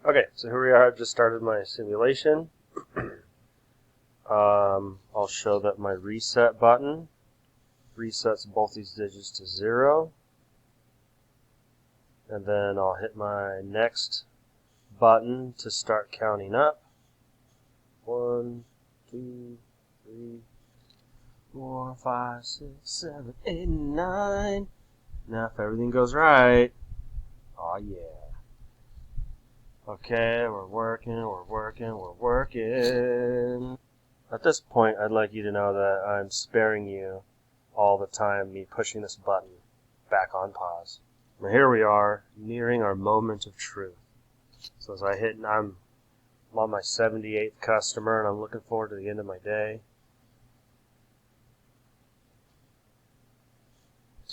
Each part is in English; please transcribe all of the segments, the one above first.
Okay, so here we are. I've just started my simulation. I'll show that my reset button resets both these digits to 0. And then I'll hit my next button to start counting up. 1, 2, 3, 4, 5, 6, 7, 8, 9. Now if everything goes right, oh yeah. Okay, we're working. At this point, I'd like you to know that I'm sparing you all the time me pushing this button back on pause. Now here we are, nearing our moment of truth. So as I hit, I'm on my 78th customer, and I'm looking forward to the end of my day.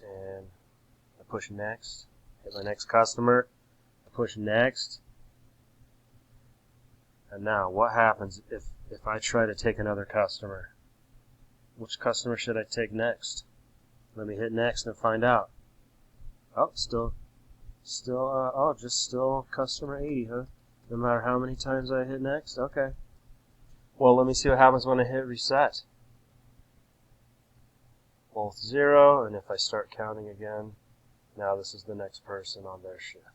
And I push next, hit my next customer, I push next. And now, what happens if I try to take another customer? Which customer should I take next? Let me hit next and find out. Oh, still customer 80, huh? No matter how many times I hit next? Okay. Well, let me see what happens when I hit reset. Both 0, and if I start counting again, now this is the next person on their shift.